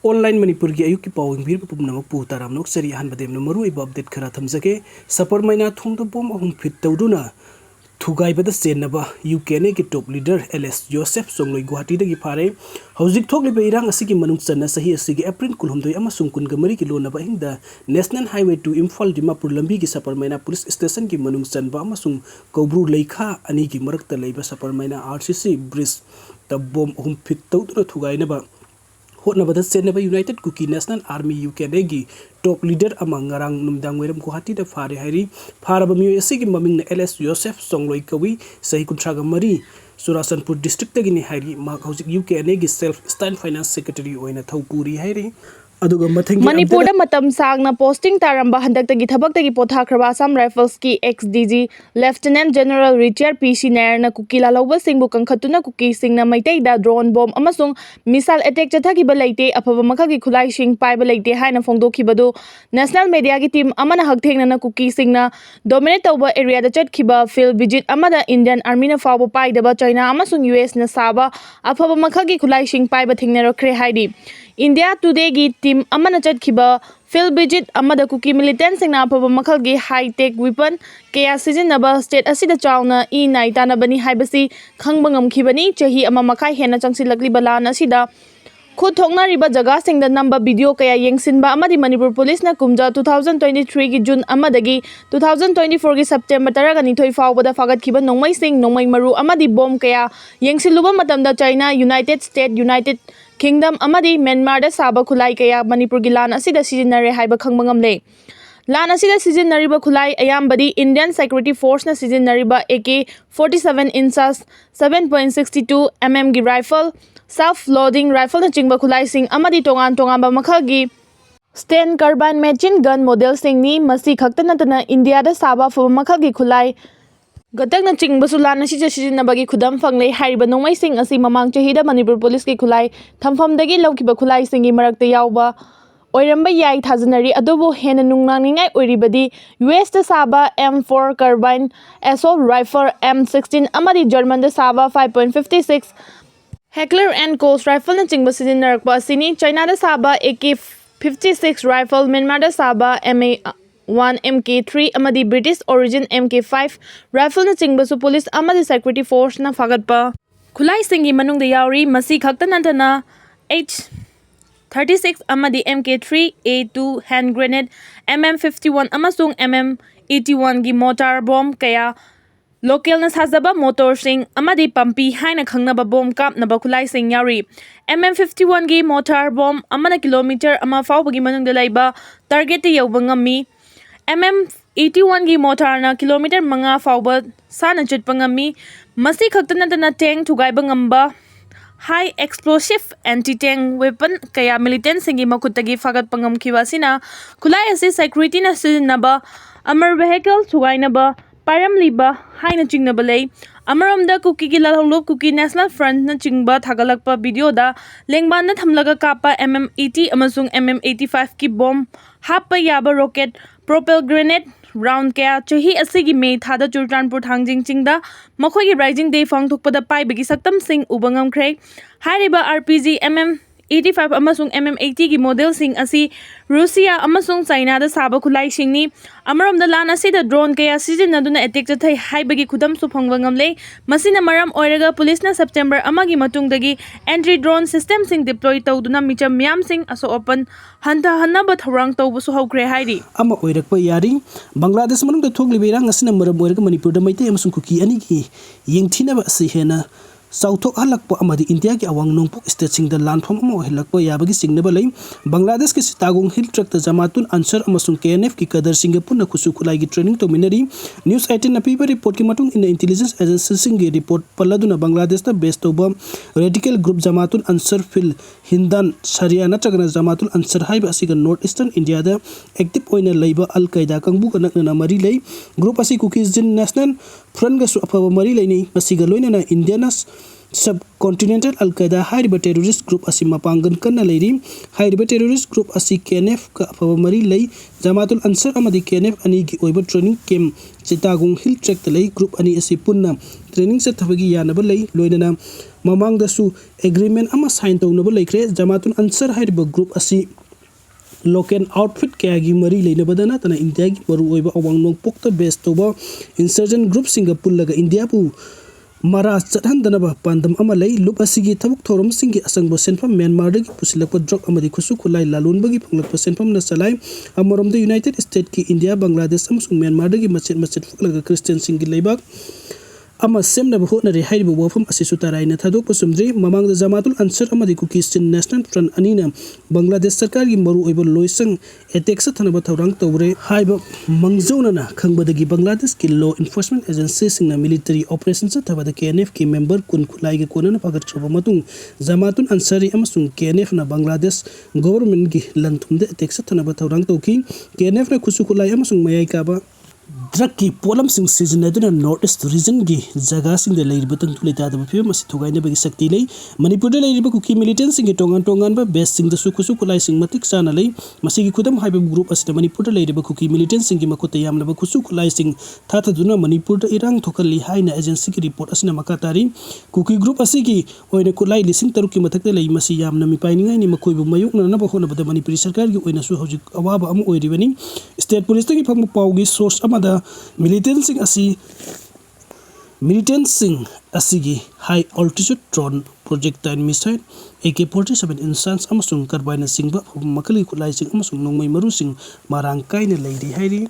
online Manipur की अयुक की पाविंग भीर पुपनम पुताराम नोक सरी हन बदेम न मरु इब अपडेट खरा थमजके सपर मैना थोंग तो बोम अहुम फिट तौदुना थुगाई बद सेनबा यूकेने की top leader L S Joseph Songlhoi Guwahati दगी फारे हौजिक थोकलिबे इरांग असि की मनुंग चन्ना सही असि की अप्रैल कुलहमदोई अमसुंग कुनगमरी की लोनबा हिंदा national highway two Imphal Dimapur लंबी की सपर मैना पुलिस स्टेशन की मनुंग चनबा अमसुंग कौब्रू लेखा अनि की मरकता लेबा सपर मैना आरसीसी ब्रिज तब बोम अहुम फिट तौदुना थुगाइनबा होटनबद सेनबा यूनाइटेड कुकी नेशनल आर्मी यूकेने की टॉप लीडर अमंगारांग नुमदांग वेरम गुवाहाटी द फारे हाइरी फारब मियो एसी की ममिंग एलएस जोसेफ सोंगलोई कवि सही कुंट्रागा मरी सुरासनपुर डिस्ट्रिक्ट तगिनी हाइरी मा हौजिक यूकेने की सेल्फ स्टाइल फाइनेंस सेक्रेटरी ओइना थौपुरी हाइरी मणिपुर मतम सांगना पोस्टिंग तारंबा हंदक्तगी थबक्तगी पोथाख्रबा असम राइफल्स की ex DG lieutenant general retired PC नायरना कुकी लालौबा सिंगबु कंखतुना कुकीसिंगना मैतैदा ड्रोन बॉम्ब अमसुंग मिसाइल अटैक चथाखिबा लेते अफब मखगी खुलाइसिंग पाइबा लेते हाइना फोंदोखिबदु नेशनल मीडिया की टीम अमना हकथेंगना कुकीसिंगना डोमिनेट तौबा एरिया दा चटखिबा फील्ड विजिट अमदा इंडियन आर्मी ना फावबा पाइदबा चाइना अमसुंग यूएस ना साबा अफब मखगी खुलाइसिंग पाइबा थेंगनरख्रे हाइदी इंडिया टुडे की टीम अमना चटखिबा फील्ड विजिट अमदा कुकी मिलिटेंट सिंगना अफब मखलगी हाईटेक वेपन कया सिजनबा स्टेट असिदा चावना ई नाइतानबनी हाइबसी खंगबा ngमखिबनी चाही अमा मखाई हेना चंगसिलकलिबा लान असिदा खुद थोंगनारिबा जगह सिंगदा नंबर वीडियो कया येंगसिनबा अमदी मणिपुर पुलिस ना कुमजा 2023 की जून अमदगी 2024 की सितंबर तरगनी थोई फावबदा फागतखिबा नोंमै सिंग नोंमै मरु अमदी बॉम्ब कया येंगसिलुबा मतमदा China united state united kingdom अमदी म्यांमार दा साबा खुलाई कया मणिपुर की लान असिदा सिजनरे हाइबा खंगबा ngamle लान असिदा सिजनरिबा खुलाई अयामबदी इंडियन सिक्योरिटी फोर्स ना सिजनरिबा AK-47 इंचस 7.62 mm की राइफल सेल्फ लोडिंग राइफल ना चिंगबा खुलाई सिंग अमदी तोंगान तोंगानबा मखगी sten carbine machine gun model सिंगनी मसी खक्तनतना इंडिया दा साबा फो मखगी खुलाई गतकना चिंगबसु लान सिजन्नबागी खुदम फंगले हाइरिबा नोंमै सिंग असि ममांग चहिदा मणिपुर पुलिस की खुलाई थमफमदगी लौखिबा खुलाई सिंगी मरक्ता यावबा ओइरंबा याई थाजनरी अदुबो हेन नुंगनांगनिंगाई ओइरिबदी यूएस दा साबा M4 carbine assault rifle M16 अमदी जर्मन दा साबा 5.56 हेक्लर एंड कोल्स राइफल ना चिंगबा सिजन्नरकबा सिनी चाइना दा साबा AK-56 राइफल म्यांमार दा साबा MA-1 MK3 अमदी British origin MK5 rifle ना चिंगबसु पुलिस अमदी सिक्योरिटी फोर्स ना फागतपा खुलाई सिंगी मनुंग दा यावरी मसी खक्तनंतना H-36 अमदी MK3A2 hand grenade MM51 अमसुंग MM81 की मोटार बॉम्ब कया लोकल ना साजबा मोटर सिंग अमदी पंपी हाइना खंगनबा बॉम्ब कापनबा खुलाई सिंग यावरी MM51 की मोटार बॉम्ब अमना किलोमीटर अमा फावबगी मनुंग दा लैबा टारगेट यौबा ngami MM81 की मोटार ना किलोमीटर मंगा फावबा साना चटपा ngami मसी खक्तनतना टैंक थुगाइबा ngamba high explosive anti tank weapon कया मिलिटेंट सिंगी मकुतगी फागत ngमखिवासिना खुलाई असि सिक्योरिटी ना सिजनबा अमर व्हीकल थुगाइनबा पायरमलिबा हाइना चिंगनबा लई अमरमदा कुकी की लालहौलोब कुकी नेशनल फ्रंट ना चिंगबा थागलकपा वीडियो दा लेंगबान ना थमलगा कापा MM80 अमसुंग MM85 की बॉम्ब हापा याबा रॉकेट प्रोपेल ग्रेनेड राउंड कया चही असिगी मे थादा चुरचानपुर थांगजिंग चिंगदा मखोगी राइजिंग डे फांगथोकपदा पाइबगी सक्तम सिंग उबा ngamkhre हाइरिबा RPG MM85 अमसुंग MM80 की मॉडल सिंग असि रूसिया अमसुंग चाइना दा साबा खुलाई सिंगनी अमरम दा लान असिदा ड्रोन कया सिजनदुना अटैक चथै हाइबगी खुदम सु फंगबा ngamle मसिना मरम ओइरगा पुलिस ना सितंबर अमागी मतुंगदगी एंट्री ड्रोन सिस्टम सिंग डिप्लॉय तौदुना मिचम म्याम सिंग असो ओपन हंता हन्नबा थौरांग तौबसु हौख्रे हाइरी अमा ओइरकपा यारी बांग्लादेश मनुंग दा थोगलिबेरा ngasina मरम ओइरगा मणिपुर दा मैते अमसुंग कुकी अनि की येंगथिनबा असि हेना साउथोक हलकपा अमदी इंडिया की अवांग नोंगपुक स्टेट सिंग द लानफम अमा ओहलकपा याबगी सिंगनबा लई बांग्लादेश के सितागोंग हिल ट्रक द जमातुन आंसर अमसुंग KNF की कदर सिंग पुन खुसु खुलाई की ट्रेनिंग तो मिनरी न्यूज़ 18 नपीबा रिपोर्ट की मतुंग इन इंटेलिजेंस एजेंसी सिंग की रिपोर्ट पल्लादुना बांग्लादेश द बेस तोबा रेडिकल ग्रुप जमातुन आंसर फिल हिंदन सरिया नत्रगना जमातुल आंसर हाइबा असिगा नॉर्थ ईस्टर्न इंडिया द एक्टिव ओइना लैबा अल कायदा कंगबु कनकना मरी लई ग्रुप असि कुकीजिन नेशनल फ्रंट गसु अफबा मरी लैनी मसिगा लोइना Indians Subcontinental Al-Qaeda hariba terrorist group asi mapangan kanna leiri hariba terrorist group asi KNF ka afaba mari lei Jamatul Ansar amadi KNF ani gi oiba training camp Chittagong Hill Track lei group ani asi punna training se thabagi yanaba lei loinana mamang dasu agreement ama sign tawnaba leikre Jamatul Ansar hariba group asi local outfit kaya gi mari leina badana tana India gi maru oiba awang nong pokta base toba insurgent group Singapore laga India pu mara chathandanaba pandam ama lei lup asigi thabuk thorom singi asangbo senfam Myanmar dagi pusilakpa drug amadi khusu khulai lalunbagi phanglakpa senfam na salai amorom the United States ki India Bangladesh amasung Myanmar dagi machet fuklaga Christian singi leibak ama semna ba hotna re haibu wafam asisu tarai na thadok pasumdri mamang da Jamatul Ansar amadi Kukisingna National Front anina Bangladesh sarkar gi maru oiba loisang attack sa thanaba thorang tawre haiba mangjauna na khangbadagi Bangladesh ki law enforcement agency singna military operations sa thabada KNF ki member kun khulai gi konana pagat chaba matung Jamatul Ansari amasung KNF na Bangladesh government gi lanthumde attack sa thanaba thorang tawki KNF na khusu khulai amasung mayai kaba drug ki polam sing Sijannabagi North East region gi jaga sing de leiriba tang tulita da phi masi thugaina bagi sakti lei Manipur de leiriba Kuki militant sing tongan ba best sing da suku kulai sing matik sana lei masi gi khudam haiba group asida Manipur de leiriba Kuki militant sing gi makuta yamna ba khusu kulai sing thatha duna Manipur da irang thokali haina agency ki report asina makatari Kuki group asigi oina kulai lising taruk ki mathak de lei masi yamna mi painingai ni makoi bu mayuk na ba khona ba Manipuri sarkar gi oina su hojik awaba am oiribani state police gi phang pawgi source amada militant sing asigi high altitude drone projectile missile AK-47 instance amasung carbine singba makali kulai sing amasung nongmai maru sing marang kaina leiri hairi